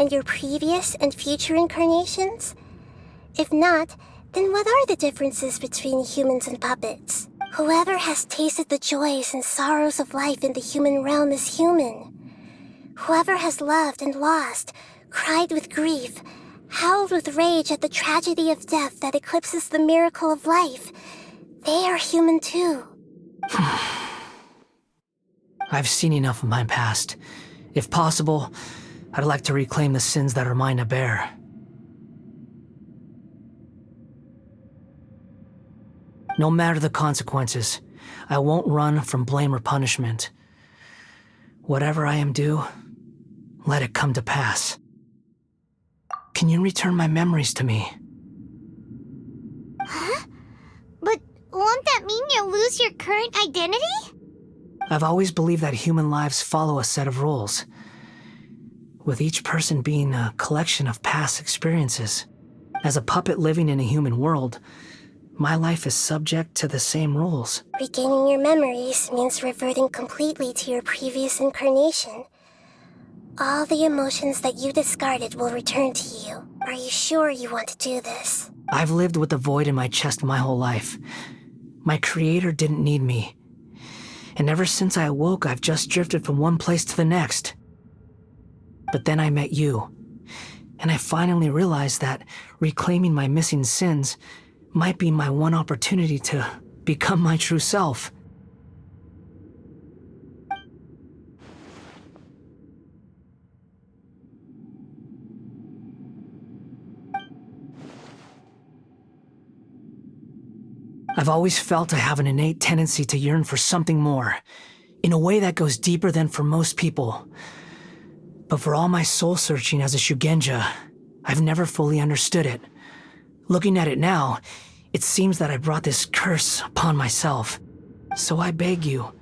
and your previous and future incarnations? If not, then what are the differences between humans and puppets? Whoever has tasted the joys and sorrows of life in the human realm is human. Whoever has loved and lost, cried with grief, howled with rage at the tragedy of death that eclipses the miracle of life, they are human too. I've seen enough of my past. If possible, I'd like to reclaim the sins that are mine to bear. No matter the consequences, I won't run from blame or punishment. Whatever I am due, let it come to pass. Can you return my memories to me? Huh? But won't that mean you'll lose your current identity? I've always believed that human lives follow a set of rules, with each person being a collection of past experiences. As a puppet living in a human world, my life is subject to the same rules. Regaining your memories means reverting completely to your previous incarnation. All the emotions that you discarded will return to you. Are you sure you want to do this? I've lived with a void in my chest my whole life. My creator didn't need me. And ever since I awoke, I've just drifted from one place to the next. But then I met you, and I finally realized that reclaiming my missing sins might be my one opportunity to become my true self. I've always felt I have an innate tendency to yearn for something more, in a way that goes deeper than for most people. But for all my soul-searching as a Shugenja, I've never fully understood it. Looking at it now, it seems that I brought this curse upon myself. So I beg you,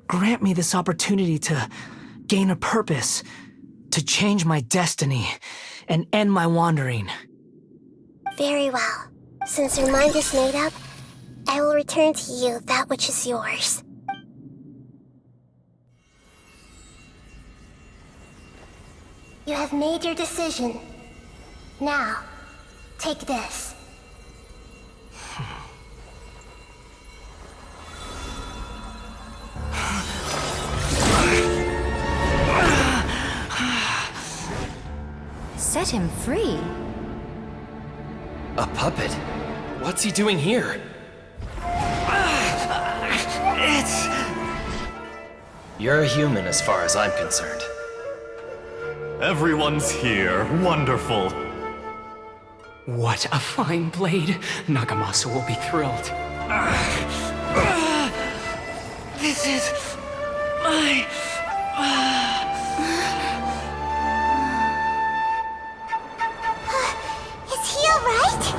grant me this opportunity to gain a purpose, to change my destiny, and end my wandering. Very well. Since your mind is made up, I will return to you that which is yours. You have made your decision. Now, take this. Set him free? A puppet? What's he doing here? You're a human as far as I'm concerned. Everyone's here. Wonderful. What a fine blade. Nagamasa will be thrilled. This is my... Is he alright?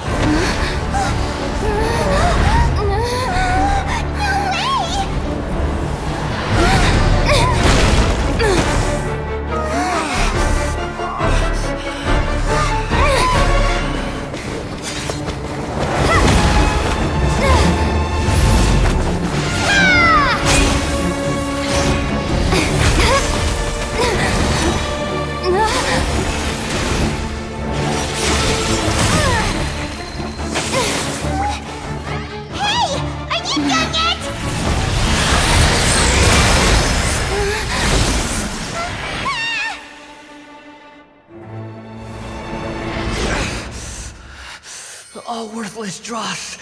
All worthless dross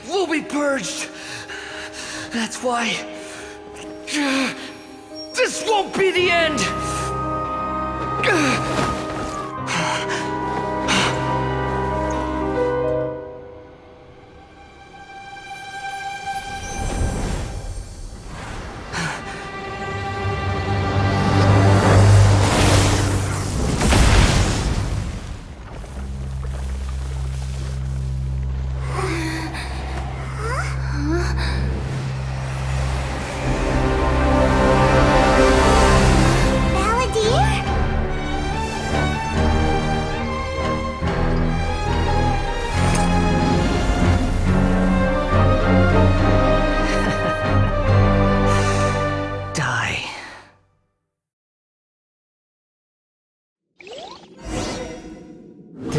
will be purged. That's why this won't be the end.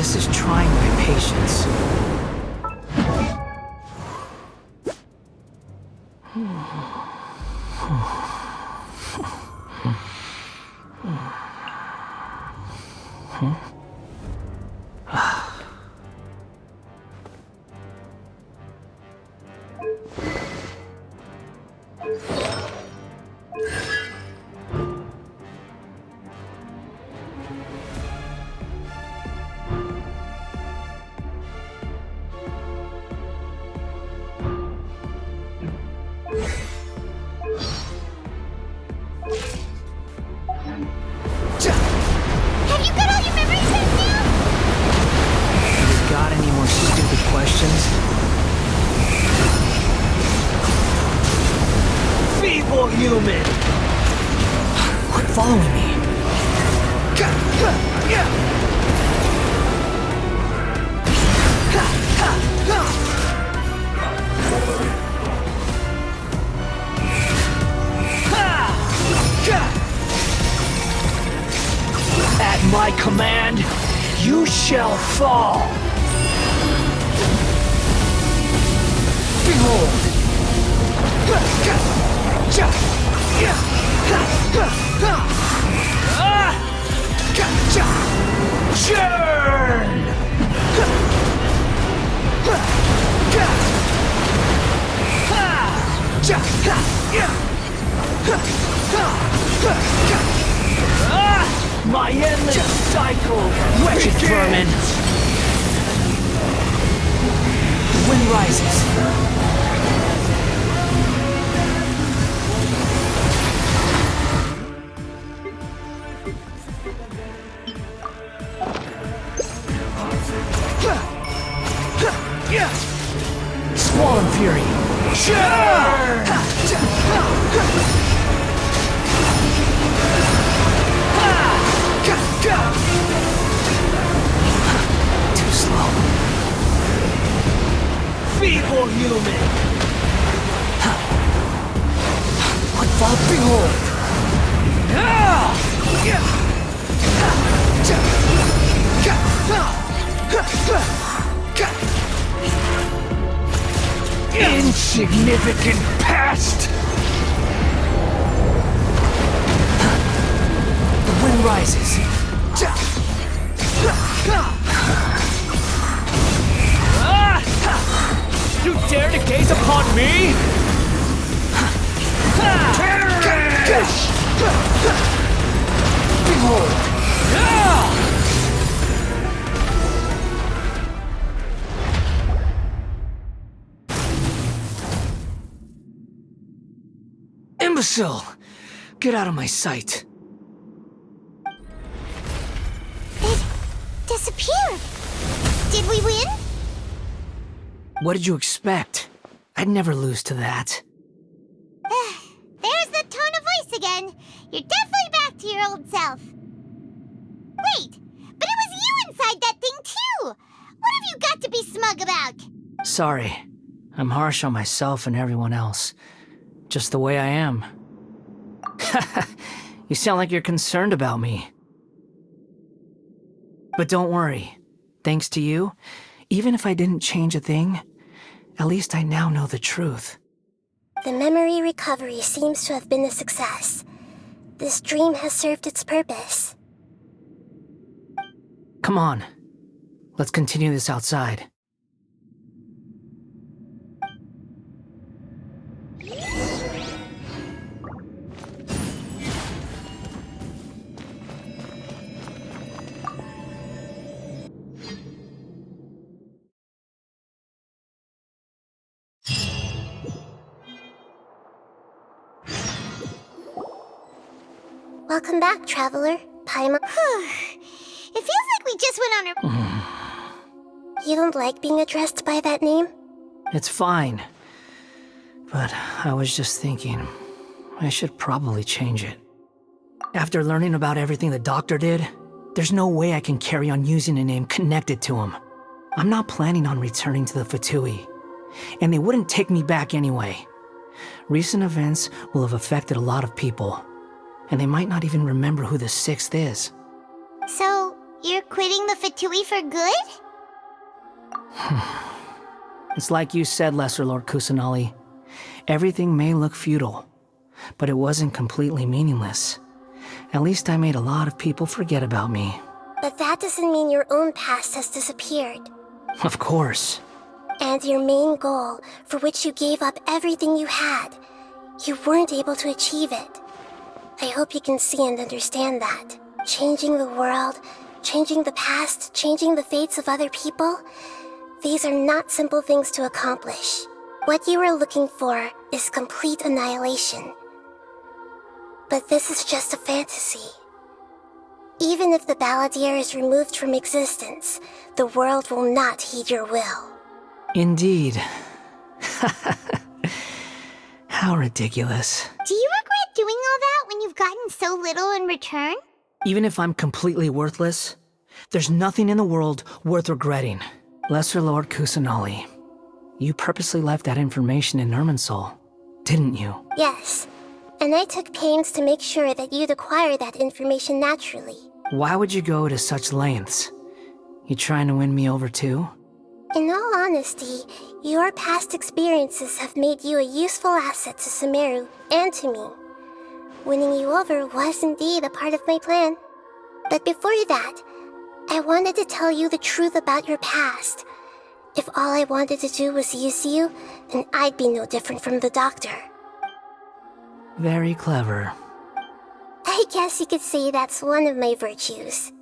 This is trying my patience. Have you got all your memories back now? You got any more stupid questions? Feeble human! Quit following me. At my command, you shall fall! Behold! Churn! My endless cycle, wretched vermin! The wind rises. Swollen Fury. Too slow. Feeble human! Unfold, behold. Insignificant pest! The wind rises. You dare to gaze upon me? Perish! Behold. Imbecile! Get out of my sight. It disappeared. Did we win? What did you expect? I'd never lose to that. There's the tone of voice again. You're definitely back to your old self. Wait, but it was you inside that thing too! What have you got to be smug about? Sorry. I'm harsh on myself and everyone else. Just the way I am. You sound like you're concerned about me. But don't worry. Thanks to you, even if I didn't change a thing, at least I now know the truth. The memory recovery seems to have been a success. This dream has served its purpose. Come on. Let's continue this outside. Welcome back, traveler. Paimon. It feels like we just went on a... You don't like being addressed by that name? It's fine. But I was just thinking, I should probably change it. After learning about everything the doctor did, there's no way I can carry on using a name connected to him. I'm not planning on returning to the Fatui, and they wouldn't take me back anyway. Recent events will have affected a lot of people, and they might not even remember who the Sixth is. So, You're quitting the Fatui for good? It's like you said, Lesser Lord Kusanali. Everything may look futile, but it wasn't completely meaningless. At least I made a lot of people forget about me. But that doesn't mean your own past has disappeared. Of course. And your main goal, for which you gave up everything you had, you weren't able to achieve it. I hope you can see and understand that. Changing the world, changing the past, changing the fates of other people, these are not simple things to accomplish. What you are looking for is complete annihilation. But this is just a fantasy. Even if the Balladeer is removed from existence, the world will not heed your will. Indeed. How ridiculous. Do you regret doing all that when you've gotten so little in return? Even if I'm completely worthless, there's nothing in the world worth regretting. Lesser Lord Kusanali, you purposely left that information in Irminsul, didn't you? Yes, and I took pains to make sure that you'd acquire that information naturally. Why would you go to such lengths? You trying to win me over too? In all honesty, your past experiences have made you a useful asset to Sumeru and to me. Winning you over was indeed a part of my plan. But before that, I wanted to tell you the truth about your past. If all I wanted to do was use you, then I'd be no different from the doctor. Very clever. I guess you could say that's one of my virtues.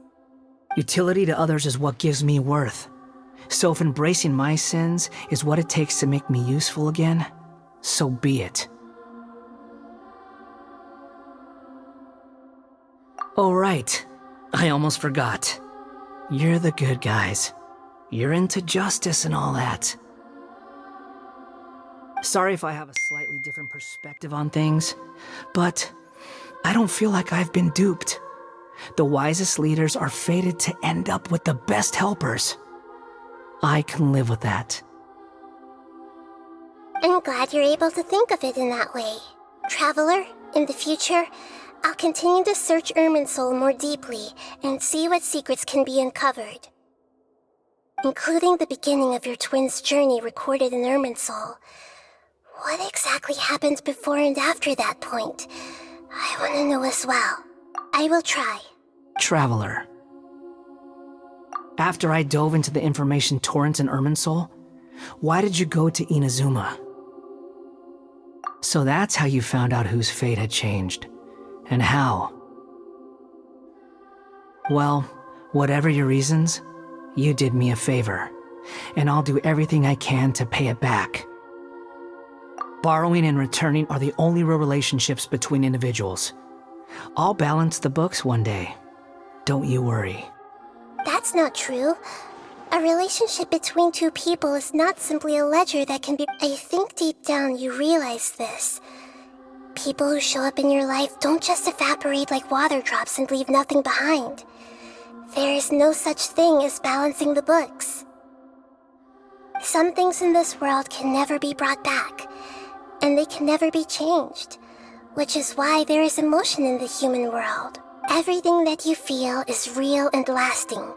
Utility to others is what gives me worth. So if embracing my sins is what it takes to make me useful again, so be it. Oh right, I almost forgot. You're the good guys. You're into justice and all that. Sorry if I have a slightly different perspective on things, but I don't feel like I've been duped. The wisest leaders are fated to end up with the best helpers. I can live with that. I'm glad you're able to think of it in that way. Traveler, in the future, I'll continue to search Irminsul more deeply and see what secrets can be uncovered. Including the beginning of your twins' journey recorded in Irminsul. What exactly happened before and after that point? I want to know as well. I will try. Traveler. After I dove into the information torrents in Irminsul, why did you go to Inazuma? So that's how you found out whose fate had changed. And how. Well, whatever your reasons, you did me a favor, and I'll do everything I can to pay it back. Borrowing and returning are the only real relationships between individuals. I'll balance the books one day. Don't you worry. That's not true. A relationship between two people is not simply a ledger that can be... I think deep down you realize this. People who show up in your life don't just evaporate like water drops and leave nothing behind. There is no such thing as balancing the books. Some things in this world can never be brought back, and they can never be changed, which is why there is emotion in the human world. Everything that you feel is real and lasting,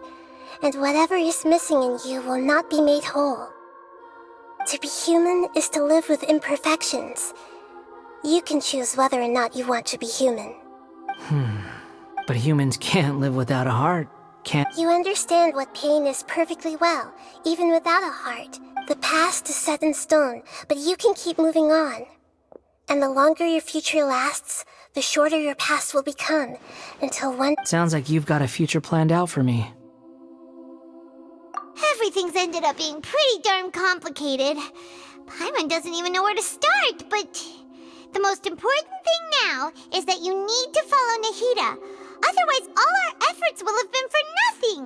and whatever is missing in you will not be made whole. To be human is to live with imperfections. You can choose whether or not you want to be human. But humans can't live without a heart, can't... You understand what pain is perfectly well, even without a heart. The past is set in stone, but you can keep moving on. And the longer your future lasts, the shorter your past will become, until one... Sounds like you've got a future planned out for me. Everything's ended up being pretty darn complicated. Paimon doesn't even know where to start, but... The most important thing now is that you need to follow Nahida. Otherwise, all our efforts will have been for nothing.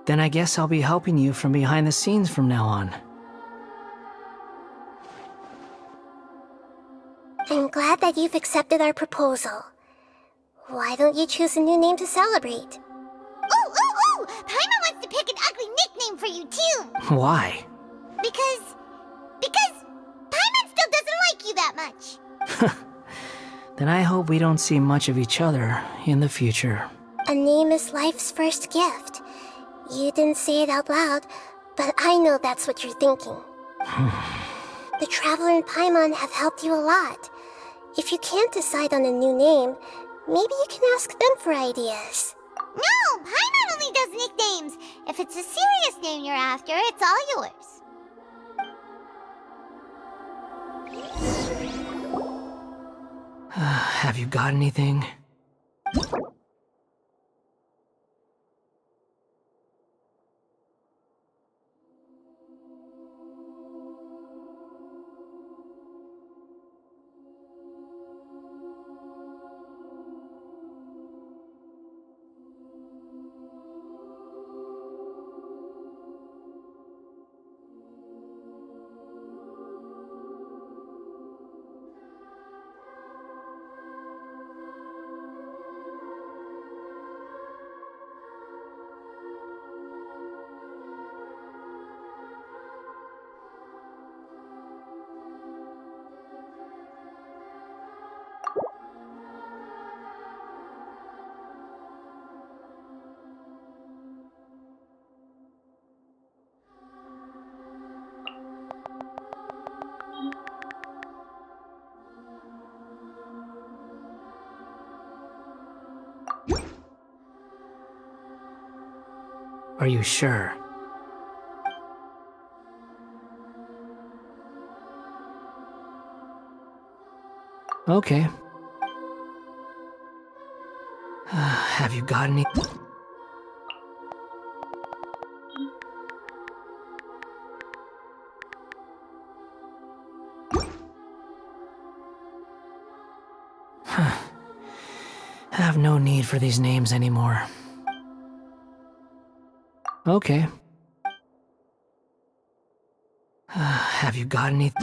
Then I guess I'll be helping you from behind the scenes from now on. I'm glad that you've accepted our proposal. Why don't you choose a new name to celebrate? Ooh! Paimon wants to pick an ugly nickname for you, too! Why? Because Paimon still doesn't like you that much. Then I hope we don't see much of each other in the future. A name is life's first gift. You didn't say it out loud, but I know that's what you're thinking. The Traveler and Paimon have helped you a lot. If you can't decide on a new name, maybe you can ask them for ideas. No! Paimon only does nicknames! If it's a serious name you're after, it's all yours. Have you got anything? Are you sure? Okay. Have you got any? I have no need for these names anymore. Okay. Have you got any?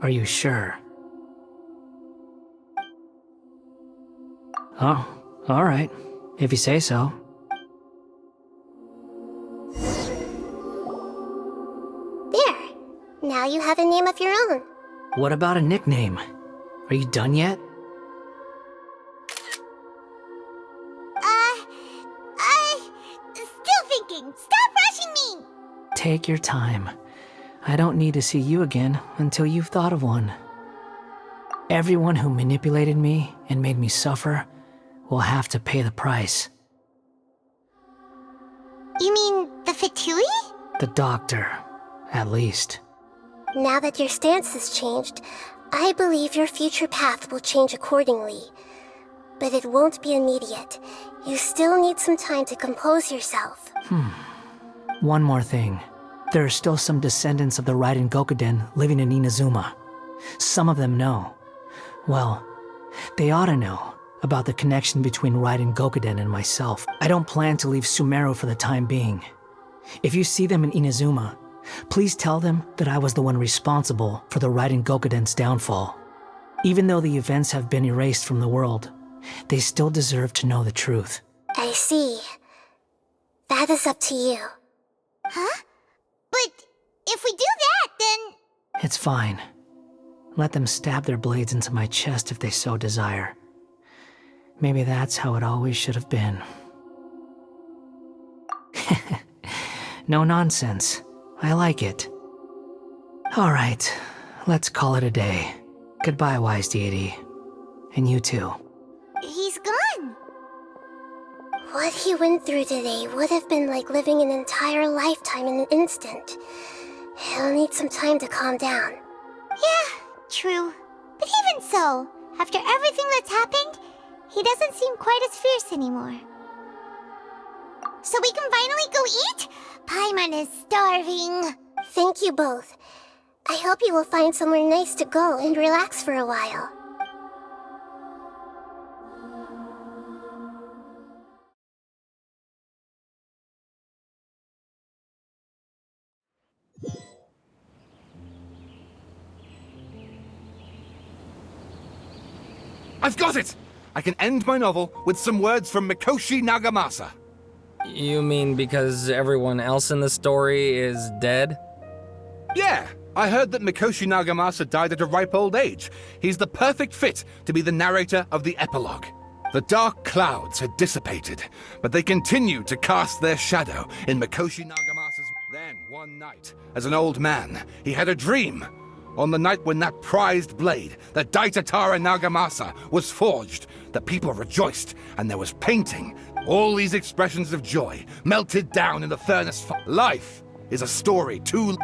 Are you sure? Oh, all right. If you say so. There! Now you have a name of your own. What about a nickname? Are you done yet? Still thinking. Stop rushing me! Take your time. I don't need to see you again until you've thought of one. Everyone who manipulated me and made me suffer will have to pay the price. You mean the Fatui? The doctor, at least. Now that your stance has changed, I believe your future path will change accordingly. But it won't be immediate. You still need some time to compose yourself. One more thing. There are still some descendants of the Raiden Gokuden living in Inazuma. Some of them know. Well, they ought to know about the connection between Raiden Gokuden and myself. I don't plan to leave Sumeru for the time being. If you see them in Inazuma, please tell them that I was the one responsible for the Raiden Gokuden's downfall. Even though the events have been erased from the world, they still deserve to know the truth. I see. That is up to you. Huh? But if we do that, then... It's fine. Let them stab their blades into my chest if they so desire. Maybe that's how it always should have been. No nonsense. I like it. Alright, let's call it a day. Goodbye, wise deity. And you too. He's gone. What he went through today would have been like living an entire lifetime in an instant. He'll need some time to calm down. Yeah, true. But even so, after everything that's happened, he doesn't seem quite as fierce anymore. So we can finally go eat? Paimon is starving. Thank you both. I hope you will find somewhere nice to go and relax for a while. I've got it! I can end my novel with some words from Mikoshi Nagamasa. You mean because everyone else in the story is dead? Yeah, I heard that Mikoshi Nagamasa died at a ripe old age. He's the perfect fit to be the narrator of the epilogue. The dark clouds had dissipated, but they continued to cast their shadow in Mikoshi Nagamasa's... Then, one night, as an old man, he had a dream. On the night when that prized blade, the Daitatara Nagamasa, was forged, the people rejoiced, and there was painting. All these expressions of joy melted down in the furnace. Life is a story too...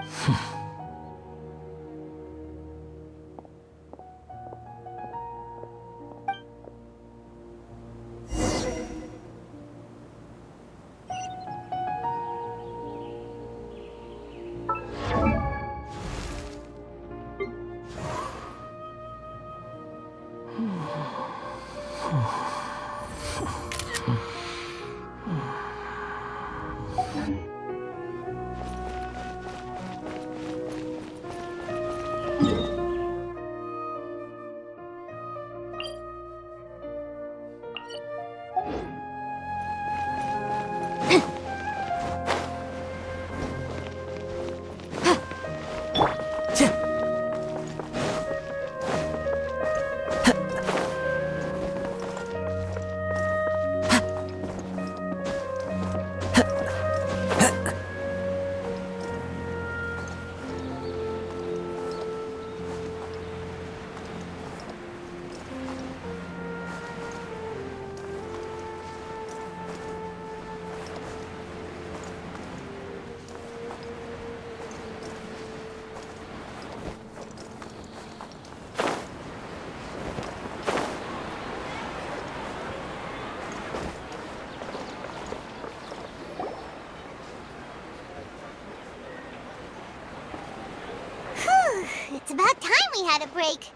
It's about time we had a break.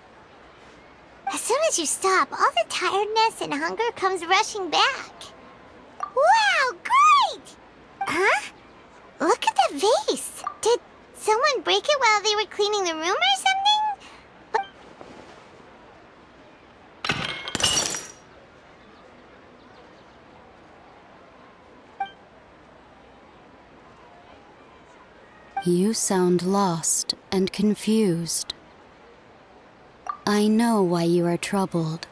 As soon as you stop, all the tiredness and hunger comes rushing back. Wow, great! Huh? Look at the vase. Did someone break it while they were cleaning the room or something? You sound lost and confused. I know why you are troubled.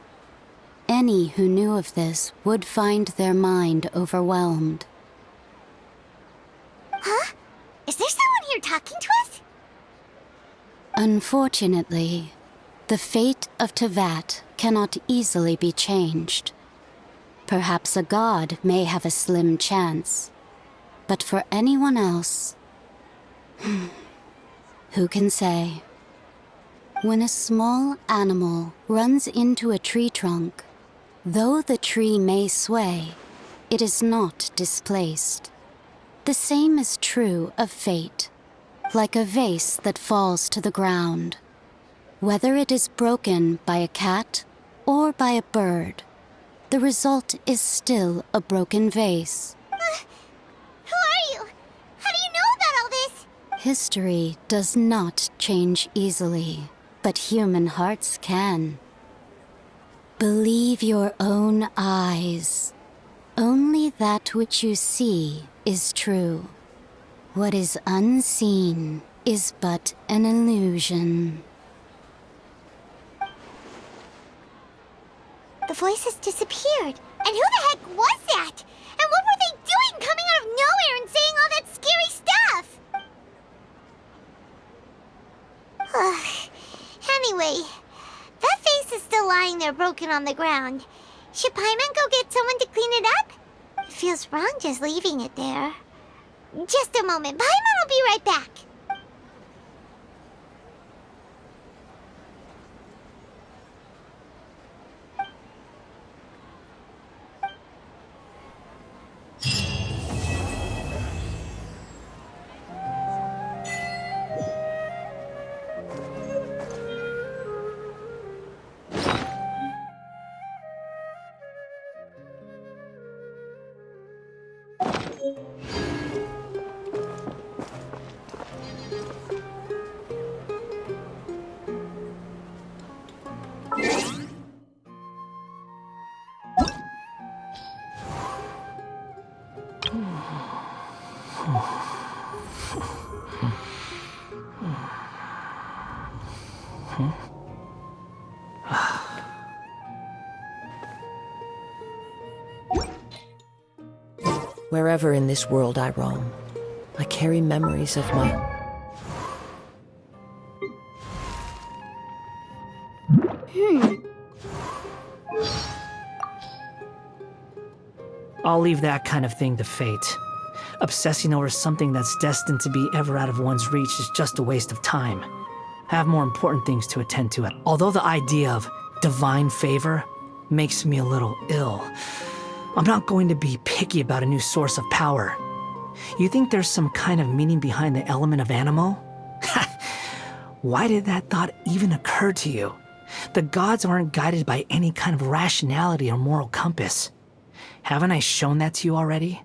Any who knew of this would find their mind overwhelmed. Huh? Is there someone here talking to us? Unfortunately, the fate of Teyvat cannot easily be changed. Perhaps a god may have a slim chance, but for anyone else, who can say? When a small animal runs into a tree trunk, though the tree may sway, it is not displaced. The same is true of fate, like a vase that falls to the ground. Whether it is broken by a cat or by a bird, the result is still a broken vase. Who are you? How do you know about all this? History does not change easily, but human hearts can. Believe your own eyes. Only that which you see is true. What is unseen is but an illusion. The voices disappeared. And who the heck was that? And what were they doing coming out of nowhere and saying all that scary stuff? Anyway, that vase is still lying there broken on the ground. Should Paimon go get someone to clean it up? It feels wrong just leaving it there. Just a moment. Paimon will be right back. Wherever in this world I roam, I carry memories of my... I'll leave that kind of thing to fate. Obsessing over something that's destined to be ever out of one's reach is just a waste of time. I have more important things to attend to. Although the idea of divine favor makes me a little ill, I'm not going to be picky about a new source of power. You think there's some kind of meaning behind the element of Animo? Why did that thought even occur to you? The gods aren't guided by any kind of rationality or moral compass. Haven't I shown that to you already?